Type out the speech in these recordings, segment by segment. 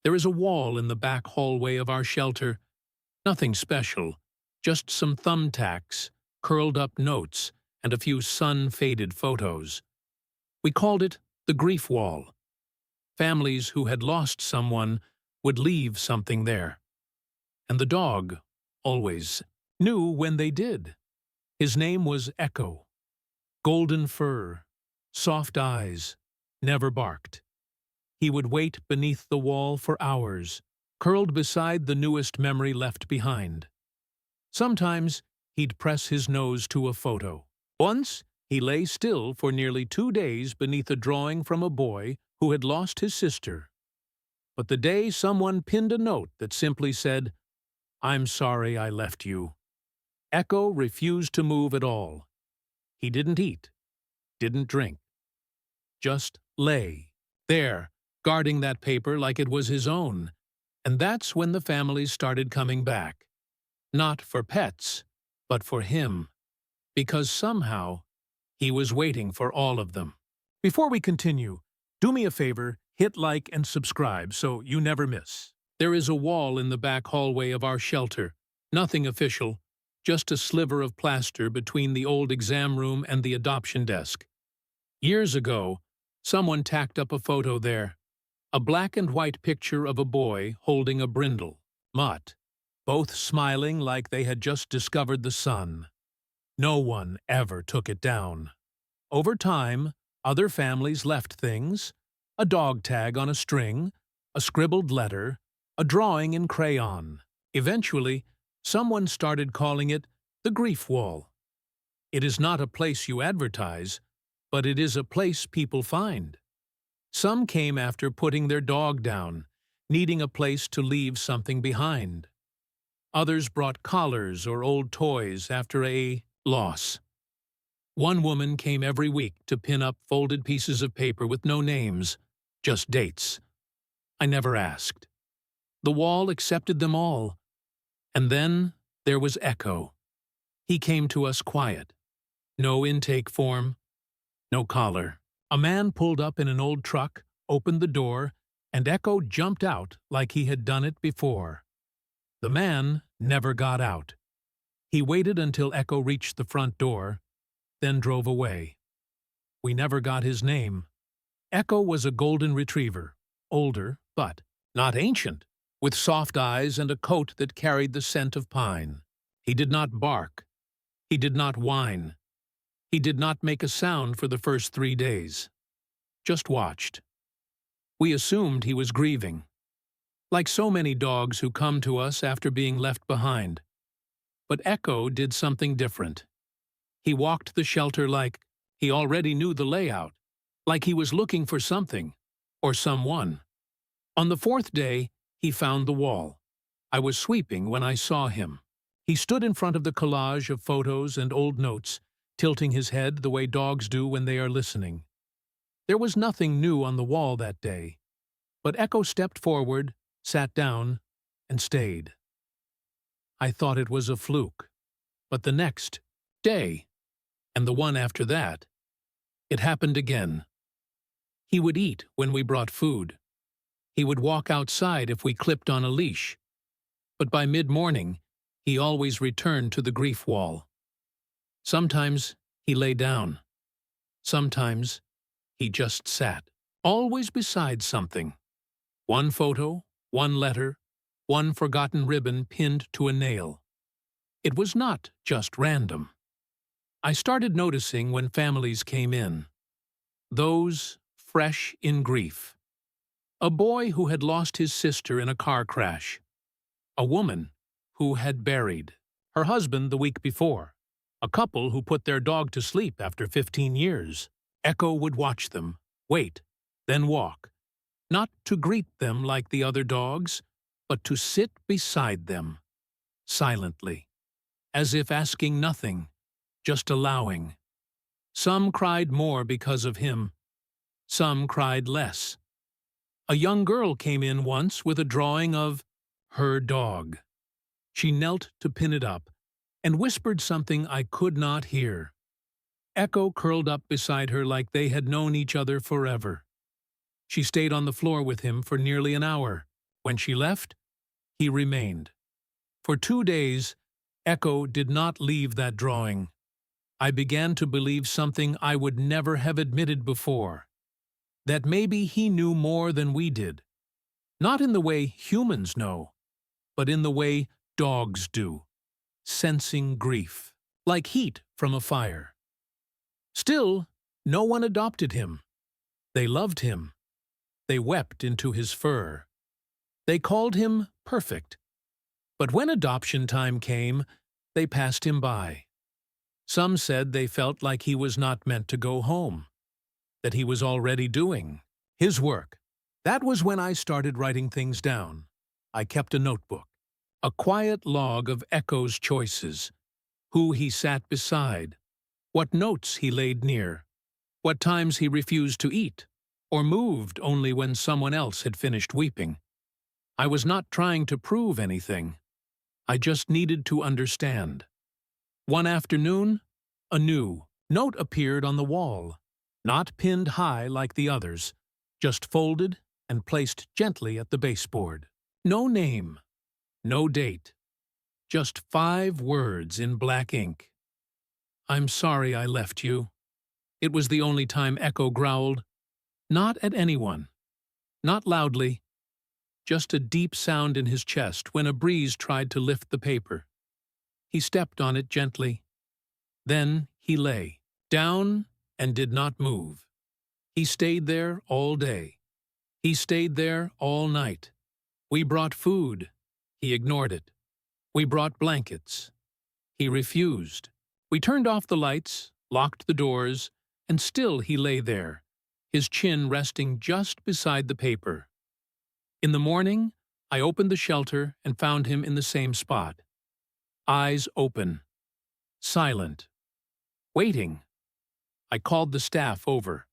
There is a wall in the back hallway of our shelter. Nothing special, just some thumbtacks, curled-up notes, and a few sun-faded photos. We called it the grief wall. Families who had lost someone would leave something there. And the dog, always, knew when they did. His name was Echo. Golden fur, soft eyes, never barked. He would wait beneath the wall for hours, curled beside the newest memory left behind. Sometimes he'd press his nose to a photo. Once he lay still for nearly 2 days beneath a drawing from a boy who had lost his sister. But the day someone pinned a note that simply said, "I'm sorry I left you," Echo refused to move at all. He didn't eat, didn't drink, just lay there, guarding that paper like it was his own. And that's when the families started coming back. Not for pets, but for him. Because somehow, he was waiting for all of them. Before we continue, do me a favor, hit like and subscribe so you never miss. There is a wall in the back hallway of our shelter. Nothing official, just a sliver of plaster between the old exam room and the adoption desk. Years ago, someone tacked up a photo there. A black and white picture of a boy holding a brindle, Mutt, both smiling like they had just discovered the sun. No one ever took it down. Over time, other families left things: a dog tag on a string, a scribbled letter, a drawing in crayon. Eventually, someone started calling it the grief wall. It is not a place you advertise, but it is a place people find. Some came after putting their dog down, needing a place to leave something behind. Others brought collars or old toys after a loss. One woman came every week to pin up folded pieces of paper with no names, just dates. I never asked. The wall accepted them all. And then there was Echo. He came to us quiet. No intake form, no collar. A man pulled up in an old truck, opened the door, and Echo jumped out like he had done it before. The man never got out. He waited until Echo reached the front door, then drove away. We never got his name. Echo was a golden retriever, older, but not ancient, with soft eyes and a coat that carried the scent of pine. He did not bark. He did not whine. He did not make a sound for the first 3 days. Just watched. We assumed he was grieving, like so many dogs who come to us after being left behind. But Echo did something different. He walked the shelter like he already knew the layout, like he was looking for something, or someone. On the 4th day, he found the wall. I was sweeping when I saw him. He stood in front of the collage of photos and old notes, tilting his head the way dogs do when they are listening. There was nothing new on the wall that day, but Echo stepped forward, sat down, and stayed. I thought it was a fluke, but the next day, and the one after that, it happened again. He would eat when we brought food. He would walk outside if we clipped on a leash. But by mid-morning, he always returned to the grief wall. Sometimes he lay down. Sometimes he just sat, always beside something. One photo, one letter, one forgotten ribbon pinned to a nail. It was not just random. I started noticing when families came in. Those fresh in grief. A boy who had lost his sister in a car crash. A woman who had buried her husband the week before. A couple who put their dog to sleep after 15 years. Echo would watch them, wait, then walk. Not to greet them like the other dogs, but to sit beside them, silently, as if asking nothing, just allowing. Some cried more because of him. Some cried less. A young girl came in once with a drawing of her dog. She knelt to pin it up and whispered something I could not hear. Echo curled up beside her like they had known each other forever. She stayed on the floor with him for nearly an hour, When she left, he remained. For 2 days, Echo did not leave that drawing. I began to believe something I would never have admitted before, that maybe he knew more than we did. Not in the way humans know, but in the way dogs do, sensing grief, like heat from a fire. Still, no one adopted him. They loved him. They wept into his fur. They called him perfect. But when adoption time came, they passed him by. Some said they felt like he was not meant to go home, that he was already doing his work. That was when I started writing things down. I kept a notebook, a quiet log of Echo's choices, who he sat beside, what notes he laid near, what times he refused to eat, or moved only when someone else had finished weeping. I was not trying to prove anything. I just needed to understand. One afternoon, a new note appeared on the wall, not pinned high like the others, just folded and placed gently at the baseboard. No name, no date, just 5 words in black ink. "I'm sorry I left you." It was the only time Echo growled, not at anyone, not loudly, just a deep sound in his chest when a breeze tried to lift the paper. He stepped on it gently. Then he lay down and did not move. He stayed there all day. He stayed there all night. We brought food. He ignored it. We brought blankets. He refused. We turned off the lights, locked the doors, and still he lay there, his chin resting just beside the paper. In the morning, I opened the shelter and found him in the same spot. Eyes open. Silent. Waiting. I called the staff over.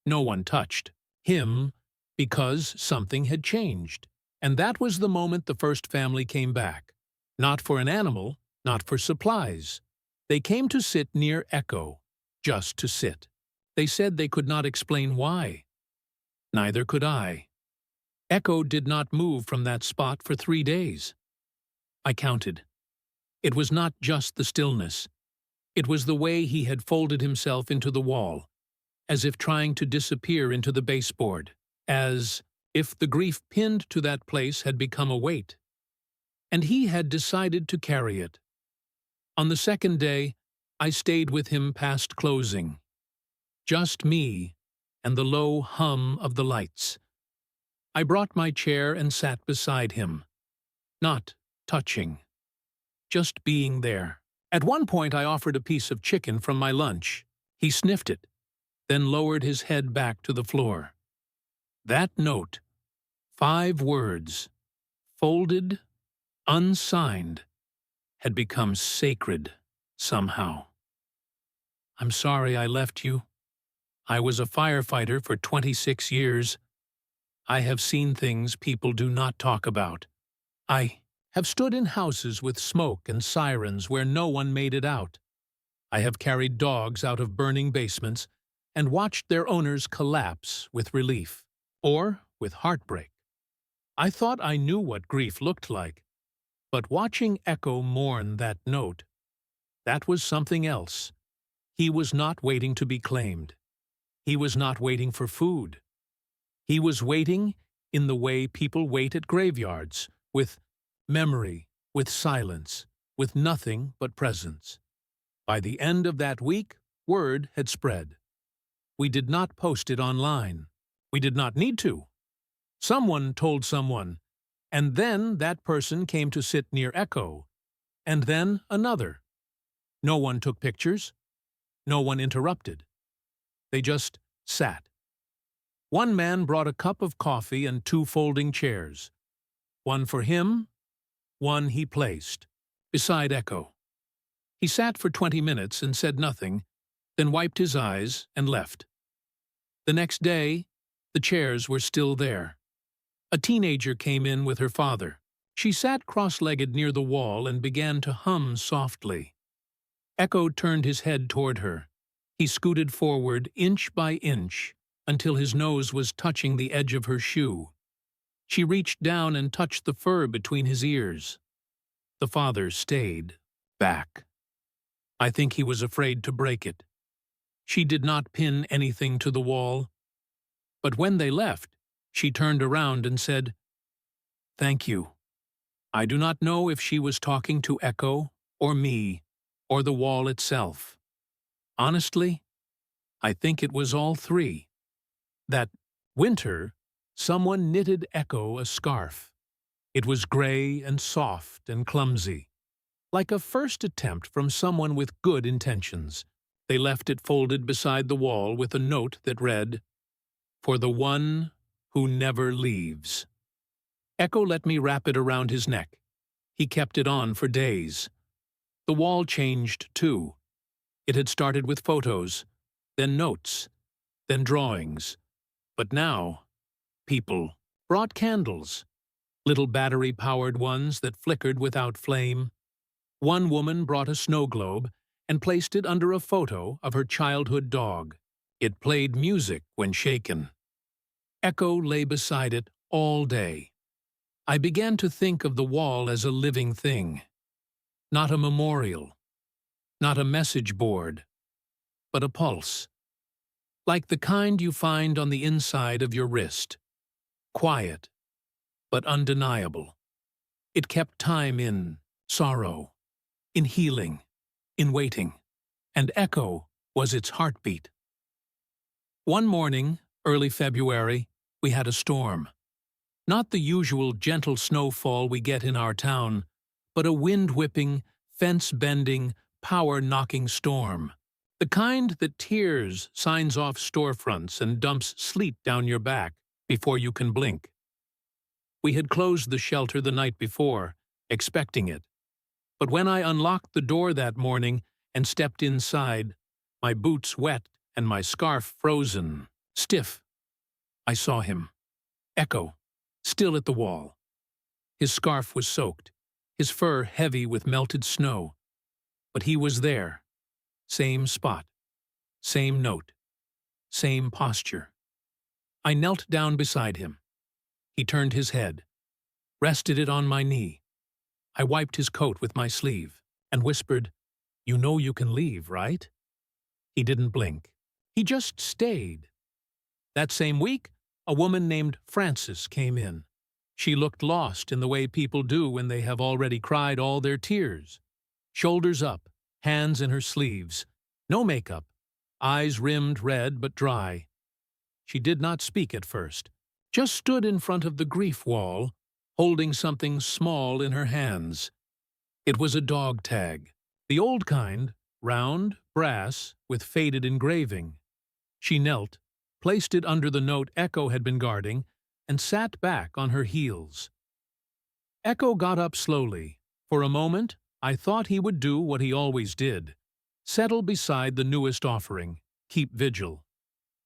No one touched him because something had changed. And that was the moment the first family came back. Not for an animal, not for supplies. They came to sit near Echo, just to sit. They said they could not explain why. Neither could I. Echo did not move from that spot for 3 days. I counted. It was not just the stillness. It was the way he had folded himself into the wall, as if trying to disappear into the baseboard, as if the grief pinned to that place had become a weight. And he had decided to carry it. On the second day, I stayed with him past closing. Just me and the low hum of the lights. I brought my chair and sat beside him, not touching, just being there. At one point I offered a piece of chicken from my lunch. He sniffed it, then lowered his head back to the floor. That note, 5 words, folded, unsigned, had become sacred somehow. "I'm sorry I left you. I was a firefighter for 26 years. I have seen things people do not talk about. I have stood in houses with smoke and sirens where no one made it out. I have carried dogs out of burning basements and watched their owners collapse with relief, or with heartbreak. I thought I knew what grief looked like, but watching Echo mourn that note, that was something else. He was not waiting to be claimed. He was not waiting for food. He was waiting in the way people wait at graveyards, with memory, with silence, with nothing but presence. By the end of that week, word had spread. We did not post it online. We did not need to. Someone told someone, and then that person came to sit near Echo, and then another. No one took pictures. No one interrupted. They just sat. One man brought a cup of coffee and 2 folding chairs. One for him, one he placed, beside Echo. He sat for 20 minutes and said nothing, then wiped his eyes and left. The next day, the chairs were still there. A teenager came in with her father. She sat cross-legged near the wall and began to hum softly. Echo turned his head toward her. He scooted forward inch by inch until his nose was touching the edge of her shoe. She reached down and touched the fur between his ears. The father stayed back. I think he was afraid to break it. She did not pin anything to the wall. But when they left, she turned around and said, "Thank you." I do not know if she was talking to Echo, or me, or the wall itself. Honestly, I think it was all three. That winter, someone knitted Echo a scarf. It was gray and soft and clumsy, like a first attempt from someone with good intentions. They left it folded beside the wall with a note that read, "For the one who never leaves." Echo let me wrap it around his neck. He kept it on for days. The wall changed, too. It had started with photos, then notes, then drawings. But now, people brought candles, little battery-powered ones that flickered without flame. One woman brought a snow globe and placed it under a photo of her childhood dog. It played music when shaken. Echo lay beside it all day. I began to think of the wall as a living thing, not a memorial, not a message board, but a pulse, like the kind you find on the inside of your wrist, quiet, but undeniable. It kept time in sorrow, in healing, in waiting, and Echo was its heartbeat. One morning, early February, we had a storm. Not the usual gentle snowfall we get in our town, but a wind-whipping, fence-bending, power-knocking storm. The kind that tears signs off storefronts and dumps sleet down your back before you can blink. We had closed the shelter the night before, expecting it. But when I unlocked the door that morning and stepped inside, my boots wet and my scarf frozen, stiff, I saw him. Echo, still at the wall. His scarf was soaked, his fur heavy with melted snow. But he was there. Same spot, same note, same posture. I knelt down beside him. He turned his head, rested it on my knee. I wiped his coat with my sleeve and whispered, "You know you can leave, right?" He didn't blink. He just stayed. That same week, a woman named Frances came in. She looked lost in the way people do when they have already cried all their tears. Shoulders up, hands in her sleeves, no makeup, eyes rimmed red but dry. She did not speak at first, just stood in front of the grief wall, holding something small in her hands. It was a dog tag, the old kind, round, brass, with faded engraving. She knelt, placed it under the note Echo had been guarding, and sat back on her heels. Echo got up slowly. For a moment, I thought he would do what he always did, settle beside the newest offering, keep vigil.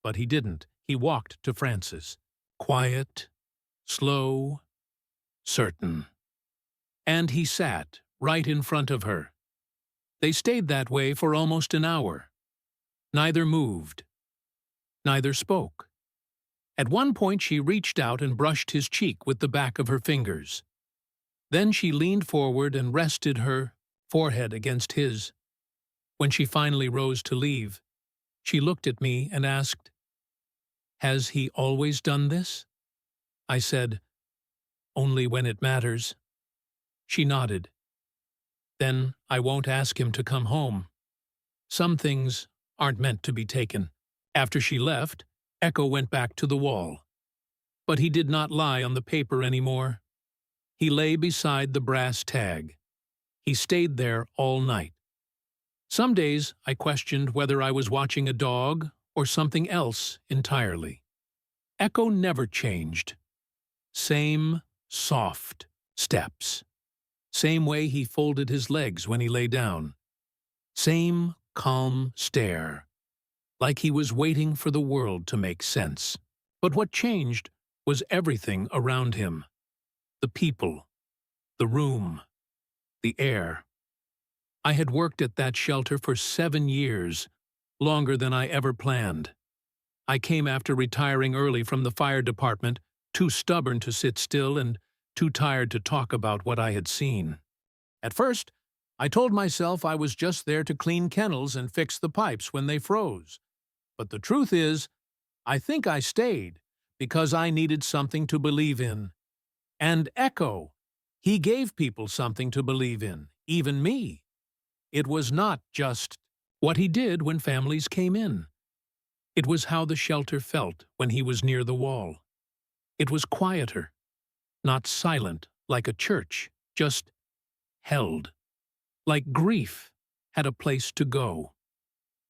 But he didn't. He walked to Frances, quiet, slow, certain. And he sat right in front of her. They stayed that way for almost an hour. Neither moved. Neither spoke. At one point she reached out and brushed his cheek with the back of her fingers. Then she leaned forward and rested her forehead against his. When she finally rose to leave, she looked at me and asked, "Has he always done this?" I said, "Only when it matters." She nodded. "Then I won't ask him to come home. Some things aren't meant to be taken." After she left, Echo went back to the wall. But he did not lie on the paper anymore. He lay beside the brass tag. He stayed there all night. Some days I questioned whether I was watching a dog or something else entirely. Echo never changed. Same soft steps. Same way he folded his legs when he lay down. Same calm stare, like he was waiting for the world to make sense. But what changed was everything around him. The people, the room, the air. I had worked at that shelter for 7 years, longer than I ever planned. I came after retiring early from the fire department too stubborn to sit still and too tired to talk about what I had seen. At first, I told myself I was just there to clean kennels and fix the pipes when they froze. But the truth is, I think I stayed because I needed something to believe in. And Echo, he gave people something to believe in, even me. It was not just what he did when families came in. It was how the shelter felt when he was near the wall. It was quieter, not silent like a church, just held. Like grief had a place to go.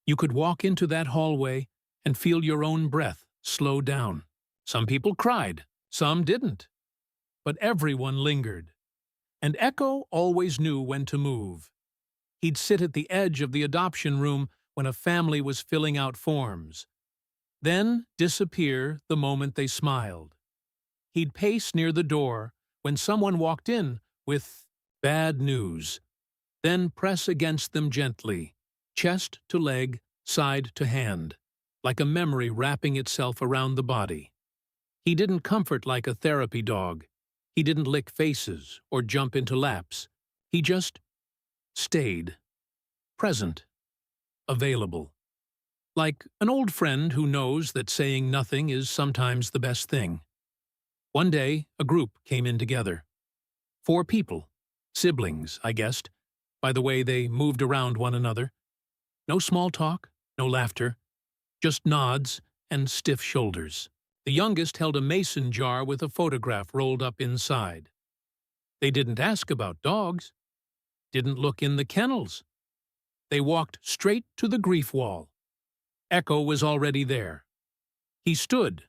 You could walk into that hallway and feel your own breath slow down. Some people cried, some didn't. But everyone lingered. And Echo always knew when to move. He'd sit at the edge of the adoption room when a family was filling out forms, then disappear the moment they smiled. He'd pace near the door when someone walked in with bad news, then press against them gently, chest to leg, side to hand, like a memory wrapping itself around the body. He didn't comfort like a therapy dog. He didn't lick faces or jump into laps. He just stayed, present, available. Like an old friend who knows that saying nothing is sometimes the best thing. One day, a group came in together. 4 people, siblings, I guessed, by the way they moved around one another. No small talk, no laughter, just nods and stiff shoulders. The youngest held a mason jar with a photograph rolled up inside. They didn't ask about dogs, didn't look in the kennels. They walked straight to the grief wall. Echo was already there. He stood,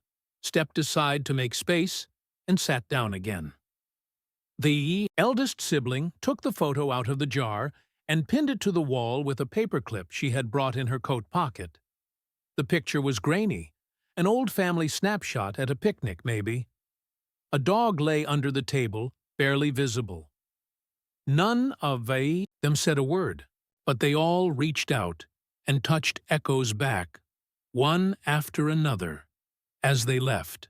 stepped aside to make space, and sat down again. The eldest sibling took the photo out of the jar and pinned it to the wall with a paperclip she had brought in her coat pocket. The picture was grainy, an old family snapshot at a picnic, maybe. A dog lay under the table, barely visible. None of them said a word, but they all reached out and touched Echo's back, one after another, as they left.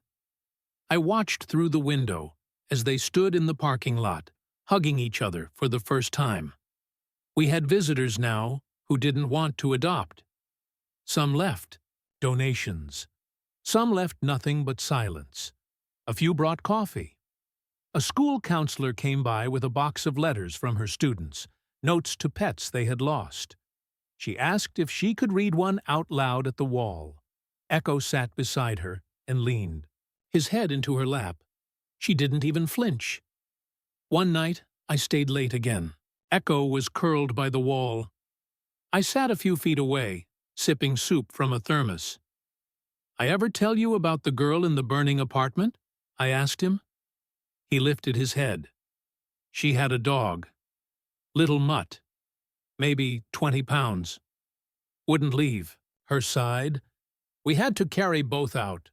I watched through the window as they stood in the parking lot, hugging each other for the first time. We had visitors now who didn't want to adopt. Some left, donations. Some left nothing but silence. A few brought coffee. A school counselor came by with a box of letters from her students, notes to pets they had lost. She asked if she could read one out loud at the wall. Echo sat beside her and leaned, his head into her lap. She didn't even flinch. One night, I stayed late again. Echo was curled by the wall. I sat a few feet away, sipping soup from a thermos. "I ever tell you about the girl in the burning apartment?" I asked him. He lifted his head. She had a dog. Little mutt. Maybe 20 pounds. Wouldn't leave. Her side. We had to carry both out.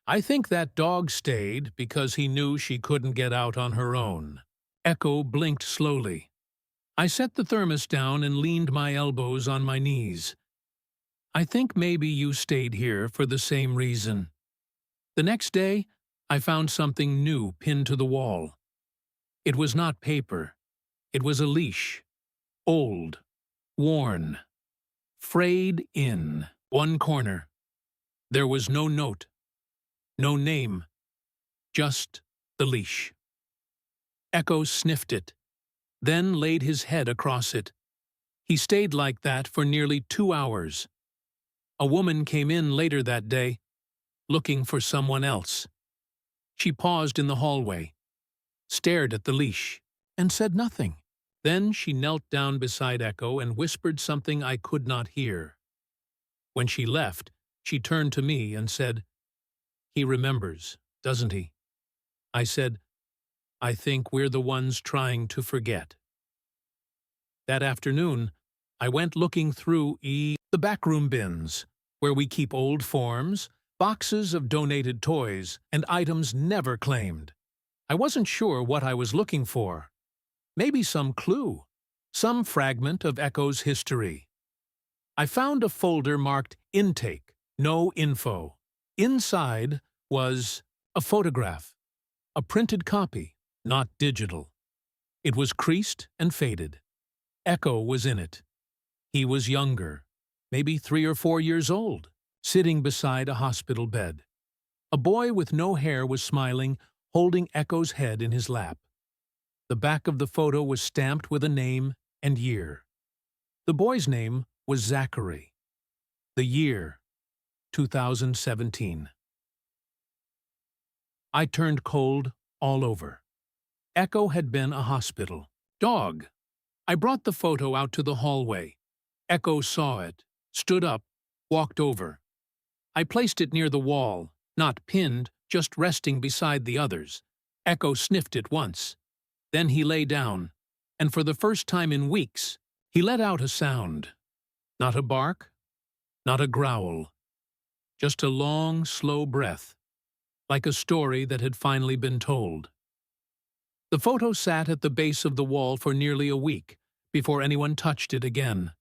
I think that dog stayed because he knew she couldn't get out on her own. Echo blinked slowly. I set the thermos down and leaned my elbows on my knees. "I think maybe you stayed here for the same reason." The next day, I found something new pinned to the wall. It was not paper. It was a leash. Old. Worn. Frayed in one corner. There was no note. No name. Just the leash. Echo sniffed it, then laid his head across it. He stayed like that for nearly 2 hours. A woman came in later that day, looking for someone else. She paused in the hallway, stared at the leash, and said nothing. Then she knelt down beside Echo and whispered something I could not hear. When she left, she turned to me and said, "He remembers, doesn't he?" I said, "I think we're the ones trying to forget." That afternoon, I went looking through the backroom bins, where we keep old forms, boxes of donated toys, and items never claimed. I wasn't sure what I was looking for. Maybe some clue, some fragment of Echo's history. I found a folder marked Intake, No Info. Inside was A photograph. A printed copy, not digital. It was creased and faded. Echo was in it. He was younger, maybe 3 or 4 years old, sitting beside a hospital bed. A boy with no hair was smiling, holding Echo's head in his lap. The back of the photo was stamped with a name and year. The boy's name was Zachary. The year, 2017. I turned cold all over. Echo had been a hospital. Dog. I brought the photo out to the hallway. Echo saw it, stood up, walked over. I placed it near the wall, not pinned, just resting beside the others. Echo sniffed it once. Then he lay down, and for the first time in weeks, he let out a sound. Not a bark, not a growl. Just a long, slow breath, like a story that had finally been told. The photo sat at the base of the wall for nearly a week before anyone touched it again.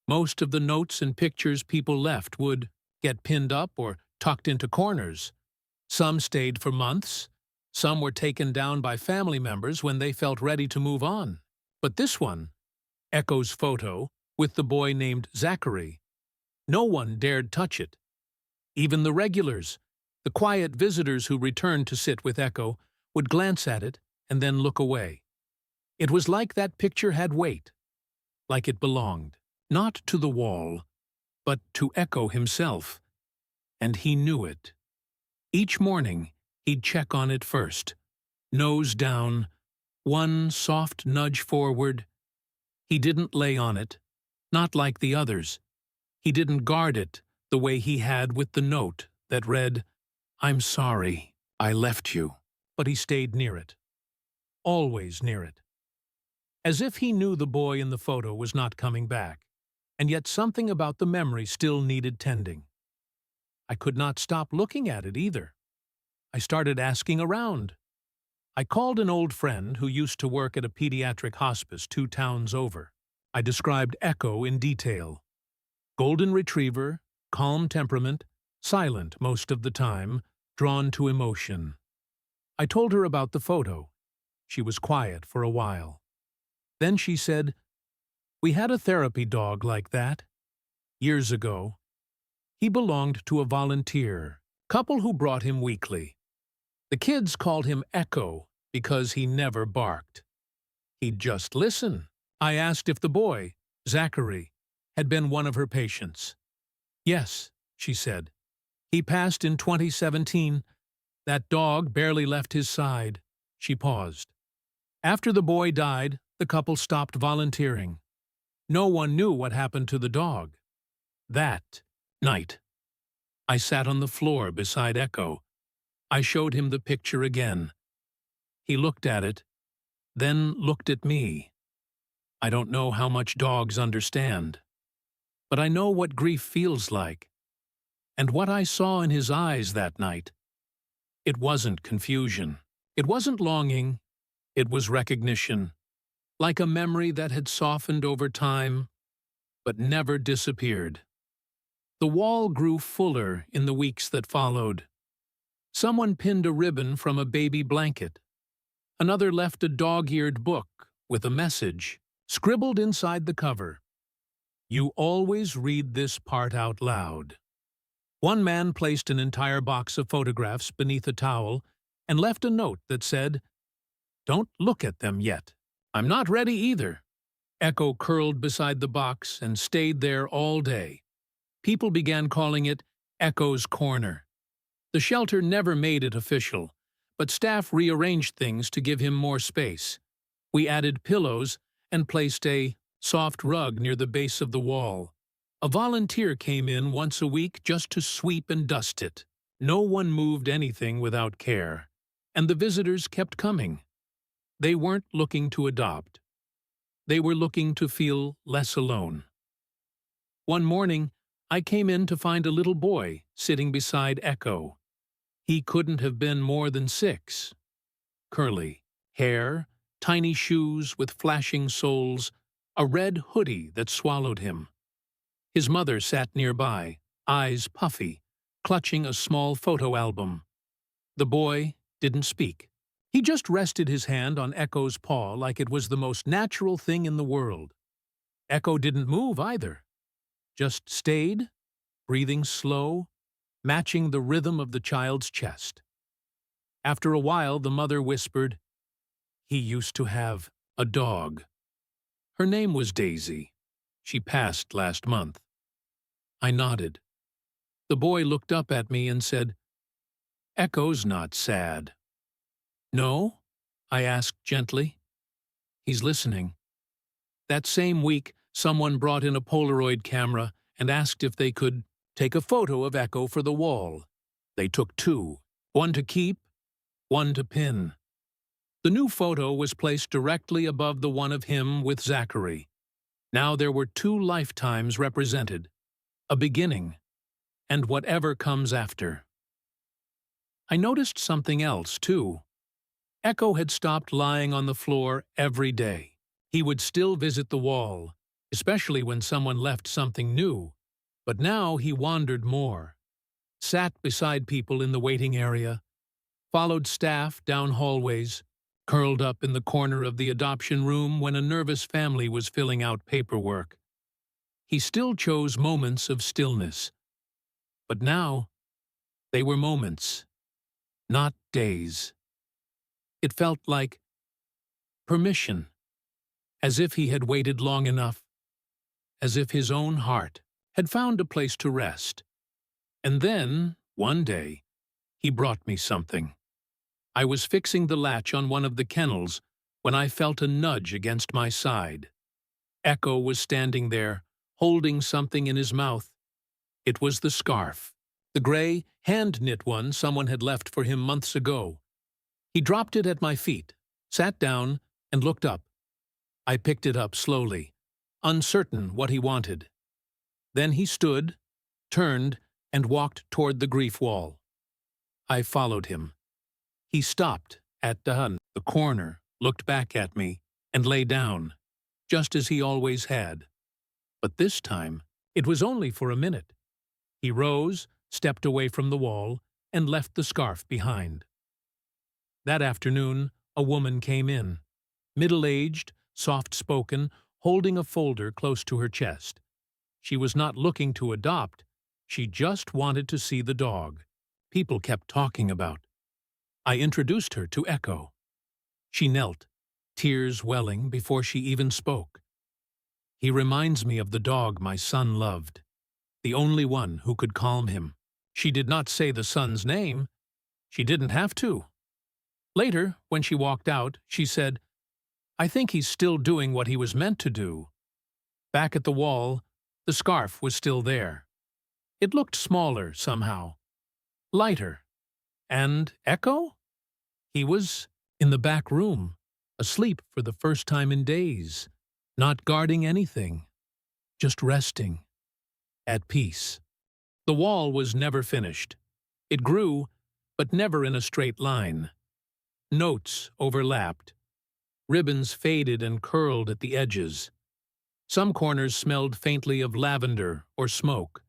Most of the notes and pictures people left would get pinned up or tucked into corners. Some stayed for months. Some were taken down by family members when they felt ready to move on. But this one, Echo's photo, with the boy named Zachary, no one dared touch it. Even the regulars, the quiet visitors who returned to sit with Echo, would glance at it and then look away. It was like that picture had weight, like it belonged, not to the wall, but to Echo himself. And he knew it. Each morning, he'd check on it first. Nose down, one soft nudge forward. He didn't lay on it, not like the others. He didn't guard it the way he had with the note that read, "I'm sorry, I left you." But he stayed near it. Always near it. As if he knew the boy in the photo was not coming back, and yet something about the memory still needed tending. I could not stop looking at it either. I started asking around. I called an old friend who used to work at a pediatric hospice 2 towns over. I described Echo in detail. Golden retriever, calm temperament, silent most of the time, drawn to emotion. I told her about the photo. She was quiet for a while. Then she said, "We had a therapy dog like that. Years ago. He belonged to a volunteer, couple who brought him weekly. The kids called him Echo because he never barked. He'd just listen." I asked if the boy, Zachary, had been one of her patients. "Yes," she said. "He passed in 2017. That dog barely left his side." She paused. After the boy died, the couple stopped volunteering. No one knew what happened to the dog. That night, I sat on the floor beside Echo. I showed him the picture again. He looked at it, then looked at me. I don't know how much dogs understand, but I know what grief feels like. And what I saw in his eyes that night, it wasn't confusion. It wasn't longing. It was recognition, like a memory that had softened over time, but never disappeared. The wall grew fuller in the weeks that followed. Someone pinned a ribbon from a baby blanket. Another left a dog-eared book with a message scribbled inside the cover. "You always read this part out loud." One man placed an entire box of photographs beneath a towel and left a note that said, "Don't look at them yet. I'm not ready either." Echo curled beside the box and stayed there all day. People began calling it Echo's Corner. The shelter never made it official, but staff rearranged things to give him more space. We added pillows and placed a soft rug near the base of the wall. A volunteer came in once a week just to sweep and dust it. No one moved anything without care, and the visitors kept coming. They weren't looking to adopt. They were looking to feel less alone. One morning, I came in to find a little boy sitting beside Echo. He couldn't have been more than 6. Curly hair, tiny shoes with flashing soles, a red hoodie that swallowed him. His mother sat nearby, eyes puffy, clutching a small photo album. The boy didn't speak. He just rested his hand on Echo's paw like it was the most natural thing in the world. Echo didn't move either, just stayed, breathing slow, matching the rhythm of the child's chest. After a while, the mother whispered, "He used to have a dog. Her name was Daisy. She passed last month." I nodded. The boy looked up at me and said, "Echo's not sad." "No?" I asked gently. "He's listening." That same week, someone brought in a Polaroid camera and asked if they could take a photo of Echo for the wall. They took two, one to keep, one to pin. The new photo was placed directly above the one of him with Zachary. Now there were two lifetimes represented, a beginning, and whatever comes after. I noticed something else, too. Echo had stopped lying on the floor every day. He would still visit the wall, especially when someone left something new, but now he wandered more, sat beside people in the waiting area, followed staff down hallways, curled up in the corner of the adoption room when a nervous family was filling out paperwork. He still chose moments of stillness, but now they were moments, not days. It felt like permission, as if he had waited long enough, as if his own heart had found a place to rest. And then, one day, he brought me something. I was fixing the latch on one of the kennels when I felt a nudge against my side. Echo was standing there, holding something in his mouth. It was the scarf, the gray, hand-knit one someone had left for him months ago. He dropped it at my feet, sat down, and looked up. I picked it up slowly, uncertain what he wanted. Then he stood, turned, and walked toward the grief wall. I followed him. He stopped at the corner, looked back at me, and lay down, just as he always had. But this time, it was only for a minute. He rose, stepped away from the wall, and left the scarf behind. That afternoon, a woman came in, middle-aged, soft-spoken, holding a folder close to her chest. She was not looking to adopt. She just wanted to see the dog people kept talking about. I introduced her to Echo. She knelt, tears welling before she even spoke. "He reminds me of the dog my son loved, the only one who could calm him." She did not say the son's name. She didn't have to. Later, when she walked out, she said, "I think he's still doing what he was meant to do." Back at the wall, the scarf was still there. It looked smaller somehow, lighter. And Echo? He was in the back room, asleep for the first time in days, not guarding anything, just resting, at peace. The wall was never finished. It grew, but never in a straight line. Notes overlapped. Ribbons faded and curled at the edges. Some corners smelled faintly of lavender or smoke.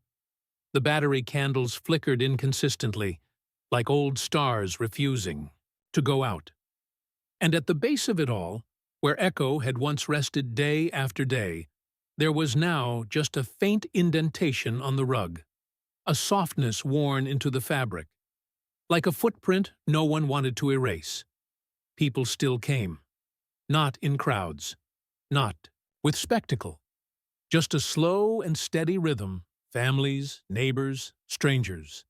The battery candles flickered inconsistently, like old stars refusing to go out. And at the base of it all, where Echo had once rested day after day, there was now just a faint indentation on the rug, a softness worn into the fabric, like a footprint no one wanted to erase. People still came, not in crowds, not with spectacle, just a slow and steady rhythm, families, neighbors, strangers.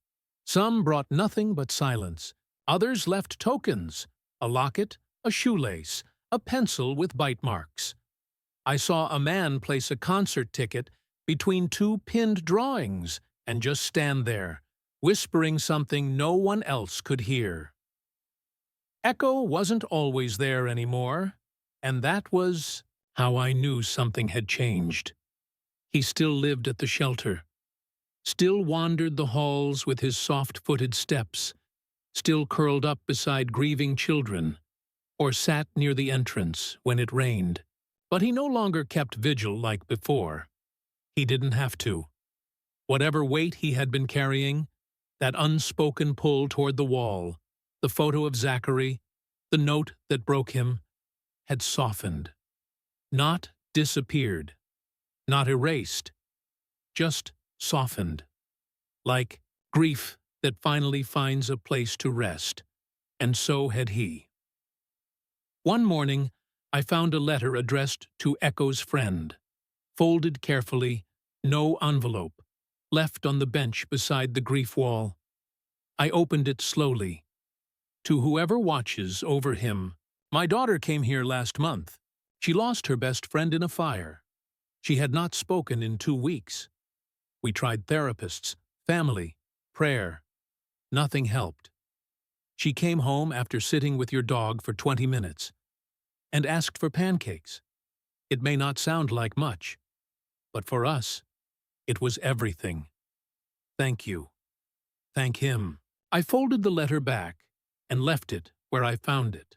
Some brought nothing but silence. Others left tokens, a locket, a shoelace, a pencil with bite marks. I saw a man place a concert ticket between two pinned drawings and just stand there, whispering something no one else could hear. Echo wasn't always there anymore, and that was how I knew something had changed. He still lived at the shelter, still wandered the halls with his soft-footed steps, still curled up beside grieving children, or sat near the entrance when it rained. But he no longer kept vigil like before. He didn't have to. Whatever weight he had been carrying, that unspoken pull toward the wall, The photo of Zachary, the note that broke him, had softened. Not disappeared. Not erased. Just softened. Like grief that finally finds a place to rest. And so had he. One morning, I found a letter addressed to Echo's friend, folded carefully, no envelope, left on the bench beside the grief wall. I opened it slowly. To whoever watches over him, my daughter came here last month. She lost her best friend in a fire. She had not spoken in 2 weeks. We tried therapists, family, prayer. Nothing helped. She came home after sitting with your dog for 20 minutes and asked for pancakes. It may not sound like much, but for us, it was everything. Thank you. Thank him. I folded the letter back and left it where I found it.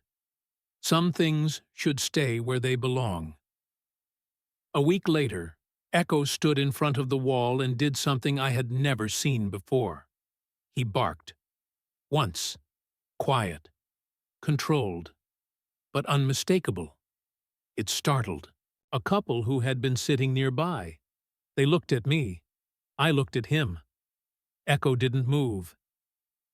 Some things should stay where they belong. A week later, Echo stood in front of the wall and did something I had never seen before. He barked. Once. Quiet. Controlled. But unmistakable. It startled a couple who had been sitting nearby. They looked at me. I looked at him. Echo didn't move.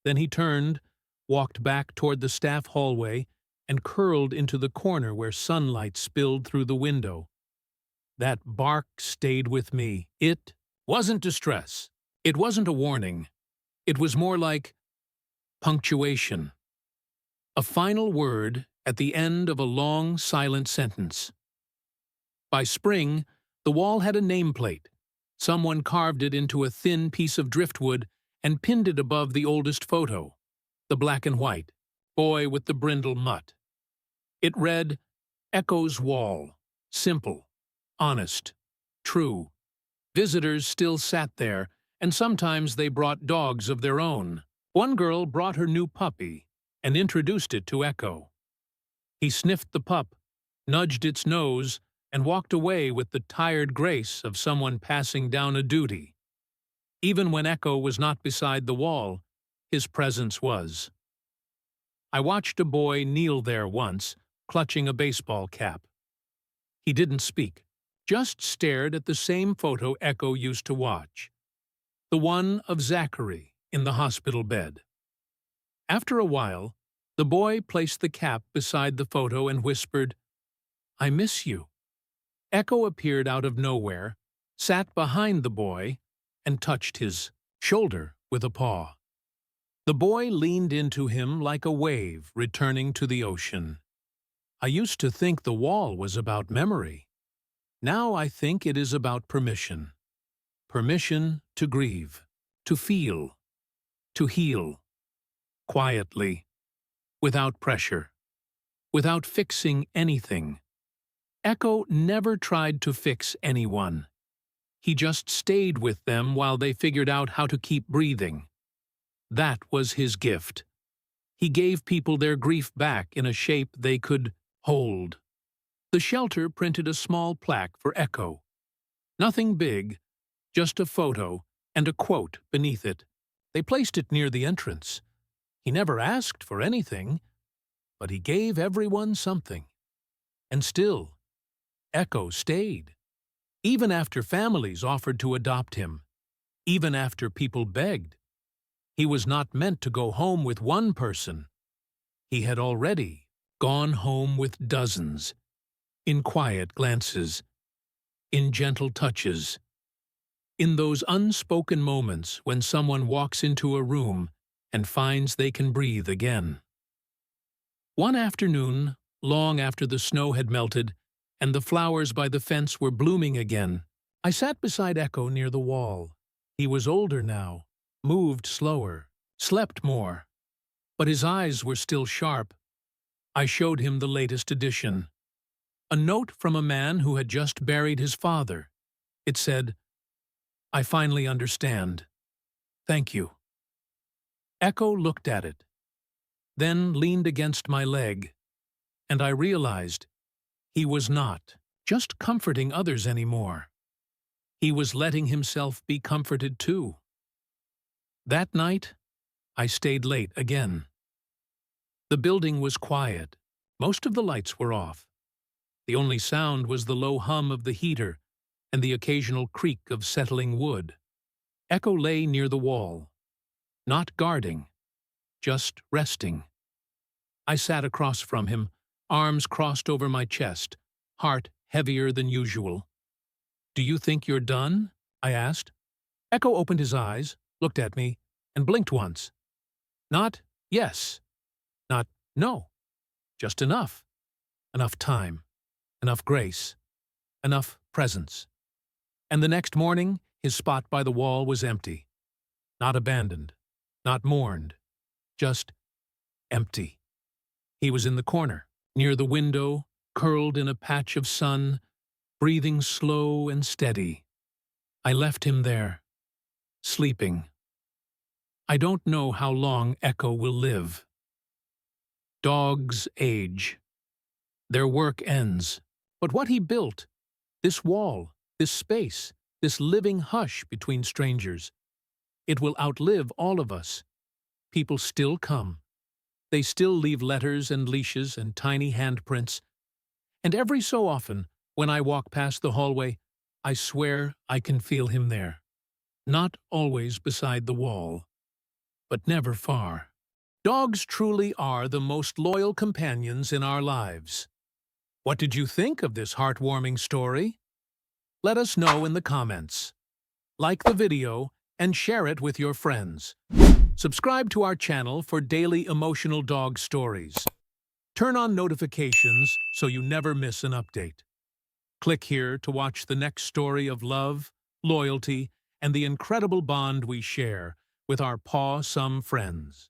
Then he turned, walked back toward the staff hallway, and curled into the corner where sunlight spilled through the window. That bark stayed with me. It wasn't distress. It wasn't a warning. It was more like punctuation. A final word at the end of a long, silent sentence. By spring, the wall had a nameplate. Someone carved it into a thin piece of driftwood and pinned it above the oldest photo, the black and white, boy with the brindle mutt. It read, Echo's Wall, simple, honest, true. Visitors still sat there, and sometimes they brought dogs of their own. One girl brought her new puppy and introduced it to Echo. He sniffed the pup, nudged its nose, and walked away with the tired grace of someone passing down a duty. Even when Echo was not beside the wall, his presence was. I watched a boy kneel there once, clutching a baseball cap. He didn't speak, just stared at the same photo Echo used to watch, the one of Zachary in the hospital bed. After a while, the boy placed the cap beside the photo and whispered, I miss you. Echo appeared out of nowhere, sat behind the boy, and touched his shoulder with a paw. The boy leaned into him like a wave returning to the ocean. I used to think the wall was about memory. Now I think it is about permission. Permission to grieve, to feel, to heal. Quietly, without pressure, without fixing anything. Echo never tried to fix anyone. He just stayed with them while they figured out how to keep breathing. That was his gift. He gave people their grief back in a shape they could hold. The shelter printed a small plaque for Echo. Nothing big, just a photo and a quote beneath it. They placed it near the entrance. He never asked for anything, but he gave everyone something. And still, Echo stayed. Even after families offered to adopt him, even after people begged. He was not meant to go home with one person. He had already gone home with dozens, in quiet glances, in gentle touches, in those unspoken moments when someone walks into a room and finds they can breathe again. One afternoon, long after the snow had melted and the flowers by the fence were blooming again, I sat beside Echo near the wall. He was older now, moved slower, slept more, but his eyes were still sharp. I showed him the latest edition. A note from a man who had just buried his father. It said, I finally understand. Thank you. Echo looked at it, then leaned against my leg, and I realized he was not just comforting others anymore. He was letting himself be comforted too. That night, I stayed late again. The building was quiet. Most of the lights were off. The only sound was the low hum of the heater and the occasional creak of settling wood. Echo lay near the wall, not guarding, just resting. I sat across from him, arms crossed over my chest, heart heavier than usual. "Do you think you're done?" I asked. Echo opened his eyes, looked at me, and blinked once. Not yes, not no, just enough. Enough time, enough grace, enough presence. And the next morning, his spot by the wall was empty. Not abandoned, not mourned, just empty. He was in the corner, near the window, curled in a patch of sun, breathing slow and steady. I left him there, sleeping. I don't know how long Echo will live. Dogs age. Their work ends. But what he built, this wall, this space, this living hush between strangers, it will outlive all of us. People still come. They still leave letters and leashes and tiny handprints. And every so often, when I walk past the hallway, I swear I can feel him there. Not always beside the wall, but never far. Dogs truly are the most loyal companions in our lives. What did you think of this heartwarming story? Let us know in the comments. Like the video and share it with your friends. Subscribe to our channel for daily emotional dog stories. Turn on notifications so you never miss an update. Click here to watch the next story of love, loyalty, and the incredible bond we share with our paw-some friends.